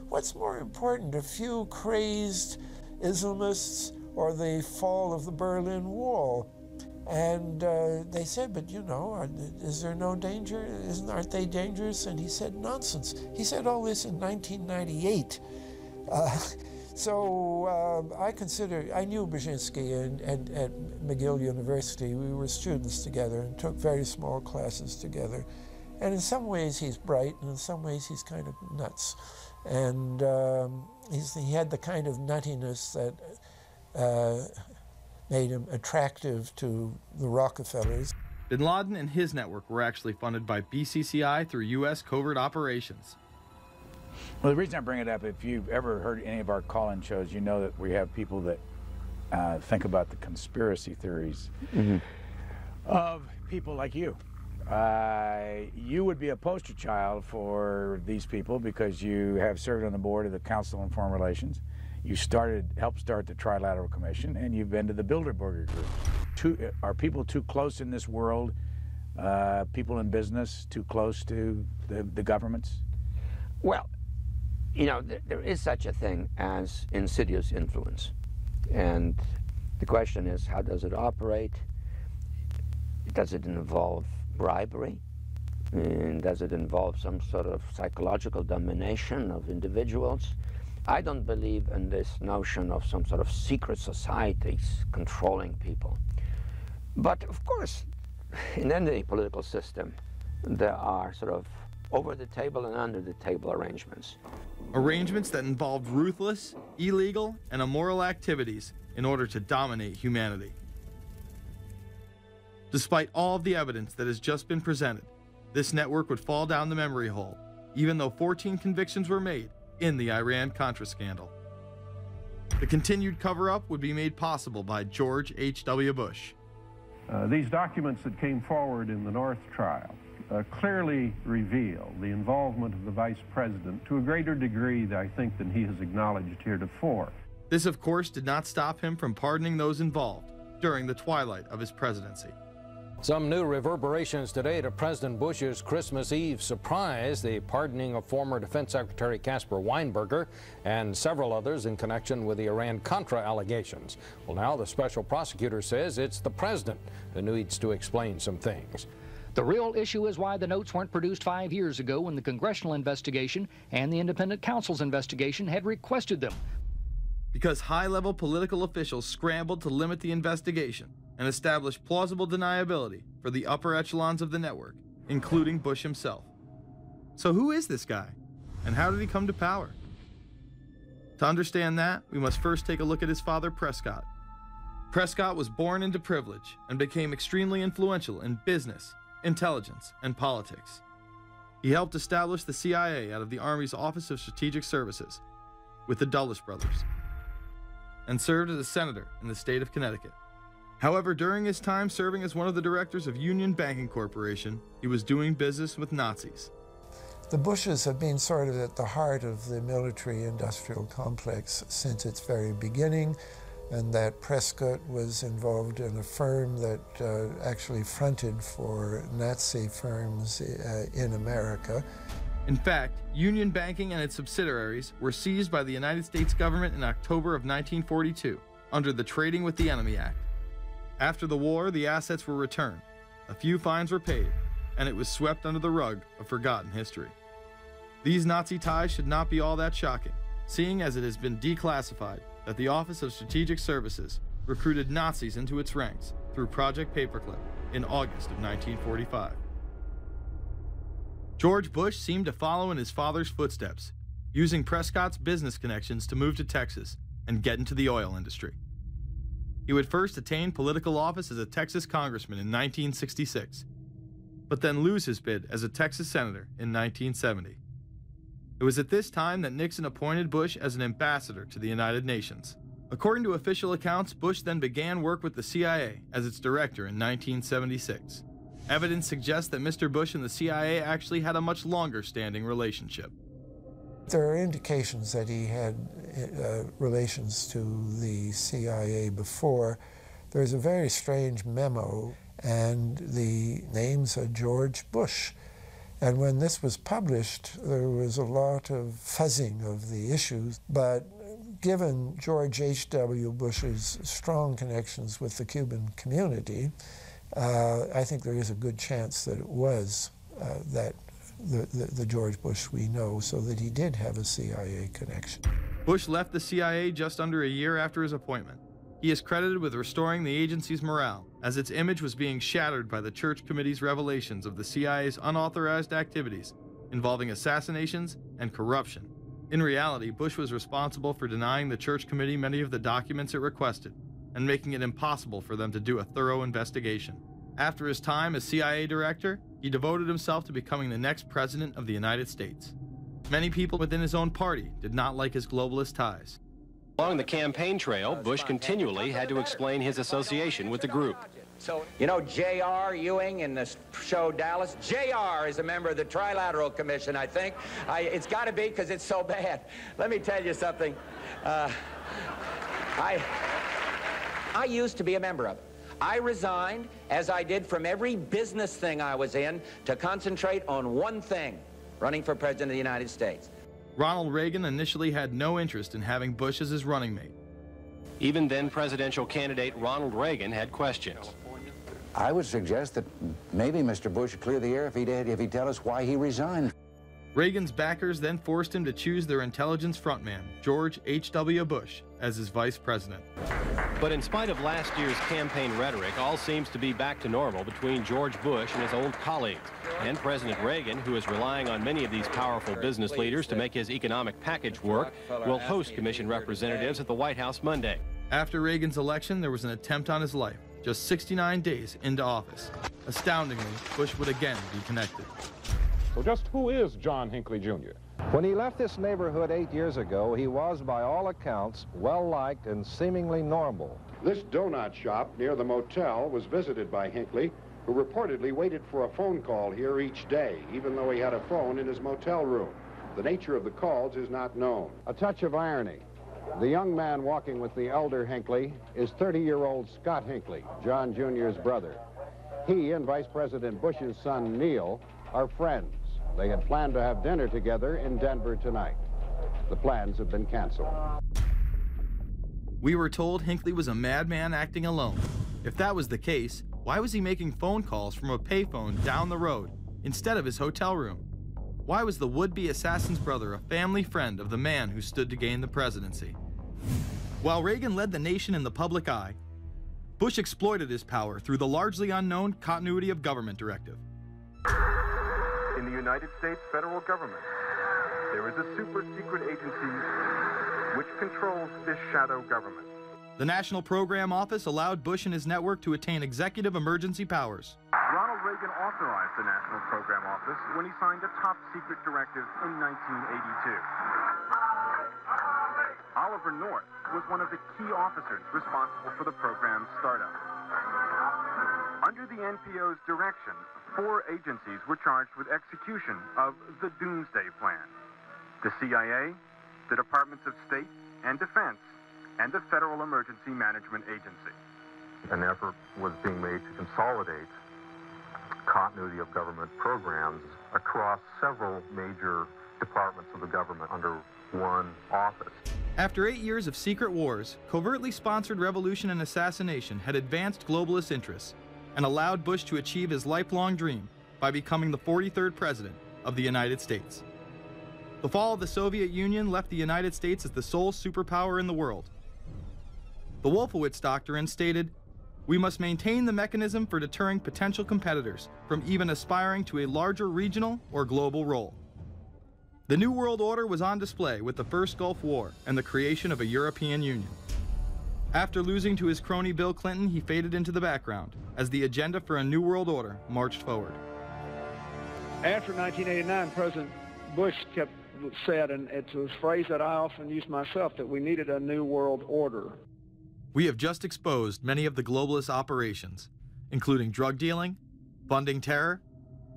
what's more important, a few crazed Islamists or the fall of the Berlin Wall? And they said, but you know, is there no danger? Aren't they dangerous? And he said, nonsense. He said all this in 1998. I knew Brzezinski at McGill University. We were students together and took very small classes together. And in some ways he's bright, and in some ways he's kind of nuts. And he had the kind of nuttiness that made him attractive to the Rockefellers. Bin Laden and his network were actually funded by BCCI through U.S. covert operations. Well, the reason I bring it up, if you've ever heard any of our call-in shows, you know that we have people that think about the conspiracy theories of people like you. You would be a poster child for these people because you have served on the board of the Council on Foreign Relations. You helped start the Trilateral Commission, and you've been to the Bilderberger Group. Are people too close in this world, people in business, too close to the governments? Well, you know, there is such a thing as insidious influence. And the question is, how does it operate? Does it involve bribery? And does it involve some sort of psychological domination of individuals? I don't believe in this notion of some sort of secret societies controlling people. But of course, in any political system, there are sort of over-the-table and under-the-table arrangements. Arrangements that involved ruthless, illegal, and immoral activities in order to dominate humanity. Despite all of the evidence that has just been presented, this network would fall down the memory hole, even though 14 convictions were made in the Iran-Contra scandal. The continued cover-up would be made possible by George H.W. Bush. These documents that came forward in the North trial clearly reveal the involvement of the Vice President to a greater degree, I think, than he has acknowledged heretofore. This, of course, did not stop him from pardoning those involved during the twilight of his presidency. Some new reverberations today to President Bush's Christmas Eve surprise, the pardoning of former Defense Secretary Caspar Weinberger and several others in connection with the Iran-Contra allegations. Well, now the special prosecutor says it's the president who needs to explain some things. The real issue is why the notes weren't produced 5 years ago when the congressional investigation and the independent counsel's investigation had requested them. Because high-level political officials scrambled to limit the investigation and establish plausible deniability for the upper echelons of the network, including Bush himself. So who is this guy, and how did he come to power? To understand that, we must first take a look at his father, Prescott. Prescott was born into privilege and became extremely influential in business, intelligence, and politics. He helped establish the CIA out of the Army's Office of Strategic Services with the Dulles brothers, and served as a senator in the state of Connecticut. However, during his time serving as one of the directors of Union Banking Corporation, he was doing business with Nazis. The Bushes have been sort of at the heart of the military-industrial complex since its very beginning, and that Prescott was involved in a firm that actually fronted for Nazi firms in America. In fact, Union Banking and its subsidiaries were seized by the United States government in October of 1942 under the Trading with the Enemy Act. After the war, the assets were returned, a few fines were paid, and it was swept under the rug of forgotten history. These Nazi ties should not be all that shocking, seeing as it has been declassified that the Office of Strategic Services recruited Nazis into its ranks through Project Paperclip in August of 1945. George Bush seemed to follow in his father's footsteps, using Prescott's business connections to move to Texas and get into the oil industry. He would first attain political office as a Texas congressman in 1966, but then lose his bid as a Texas senator in 1970. It was at this time that Nixon appointed Bush as an ambassador to the United Nations. According to official accounts, Bush then began work with the CIA as its director in 1976. Evidence suggests that Mr. Bush and the CIA actually had a much longer-standing relationship. There are indications that he had relations to the CIA before. There's a very strange memo, and the names are George Bush. And when this was published, there was a lot of fuzzing of the issues, but given George H.W. Bush's strong connections with the Cuban community, I think there is a good chance that it was that the George Bush we know, so that he did have a CIA connection. Bush left the CIA just under a year after his appointment. He is credited with restoring the agency's morale, as its image was being shattered by the Church Committee's revelations of the CIA's unauthorized activities involving assassinations and corruption. In reality, Bush was responsible for denying the Church Committee many of the documents it requested and making it impossible for them to do a thorough investigation. After his time as CIA director, he devoted himself to becoming the next president of the United States. Many people within his own party did not like his globalist ties. Along the campaign trail, Bush continually had to explain his association with the group. So, you know, J.R. Ewing in the show Dallas? J.R. is a member of the Trilateral Commission, I think. It's got to be because it's so bad. Let me tell you something. I used to be a member of it. I resigned, as I did from every business thing I was in, to concentrate on one thing, running for President of the United States. Ronald Reagan initially had no interest in having Bush as his running mate. Even then presidential candidate Ronald Reagan had questions. I would suggest that maybe Mr. Bush would clear the air if he'd tell us why he resigned. Reagan's backers then forced him to choose their intelligence frontman, George H.W. Bush, as his vice president. But in spite of last year's campaign rhetoric, all seems to be back to normal between George Bush and his old colleagues. And President Reagan, who is relying on many of these powerful business leaders to make his economic package work, will host commission representatives at the White House Monday. After Reagan's election, there was an attempt on his life, just 69 days into office. Astoundingly, Bush would again be connected. So just who is John Hinckley, Jr.? When he left this neighborhood 8 years ago, he was, by all accounts, well-liked and seemingly normal. This donut shop near the motel was visited by Hinckley, who reportedly waited for a phone call here each day, even though he had a phone in his motel room. The nature of the calls is not known. A touch of irony. The young man walking with the elder Hinckley is 30-year-old Scott Hinckley, John Jr.'s brother. He and Vice President Bush's son, Neil, are friends. They had planned to have dinner together in Denver tonight. The plans have been canceled. We were told Hinckley was a madman acting alone. If that was the case, why was he making phone calls from a payphone down the road instead of his hotel room? Why was the would-be assassin's brother a family friend of the man who stood to gain the presidency? While Reagan led the nation in the public eye, Bush exploited his power through the largely unknown Continuity of Government Directive. In the United States federal government, there is a super-secret agency which controls this shadow government. The National Program Office allowed Bush and his network to attain executive emergency powers. Ronald Reagan authorized the National Program Office when he signed a top-secret directive in 1982. Oliver North was one of the key officers responsible for the program's startup. Under the NPO's direction, 4 agencies were charged with execution of the Doomsday Plan: the CIA, the Departments of State and Defense, and the Federal Emergency Management Agency. An effort was being made to consolidate continuity of government programs across several major departments of the government under one office. After 8 years of secret wars, covertly sponsored revolution and assassination had advanced globalist interests and allowed Bush to achieve his lifelong dream by becoming the 43rd president of the United States. The fall of the Soviet Union left the United States as the sole superpower in the world. The Wolfowitz Doctrine stated, "We must maintain the mechanism for deterring potential competitors from even aspiring to a larger regional or global role." The New World Order was on display with the First Gulf War and the creation of a European Union. After losing to his crony Bill Clinton, he faded into the background as the agenda for a New World Order marched forward. After 1989, President Bush said, and it's a phrase that I often use myself, that we needed a New World Order. We have just exposed many of the globalist operations, including drug dealing, funding terror,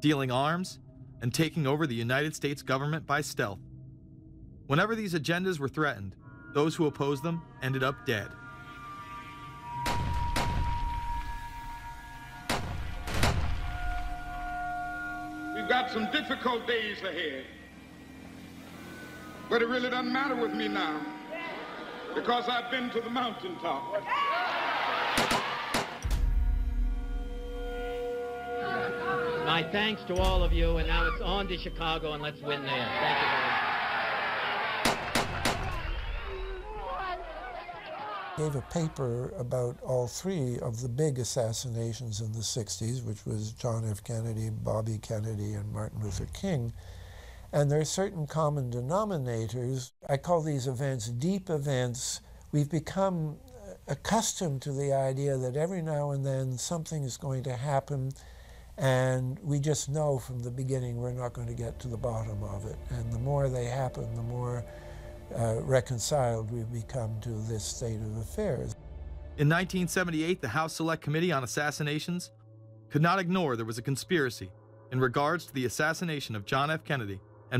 dealing arms, and taking over the United States government by stealth. Whenever these agendas were threatened, those who opposed them ended up dead. We've got some difficult days ahead. But it really doesn't matter with me now, because I've been to the mountaintop. My thanks to all of you, and now it's on to Chicago, and let's win there. Thank you very much. Gave a paper about all three of the big assassinations in the 60s, which was John F. Kennedy, Bobby Kennedy, and Martin Luther King. And there are certain common denominators. I call these events deep events. We've become accustomed to the idea that every now and then something is going to happen, and we just know from the beginning we're not going to get to the bottom of it. And the more they happen, the more reconciled we've become to this state of affairs. In 1978, the House Select Committee on Assassinations could not ignore there was a conspiracy in regards to the assassination of John F. Kennedy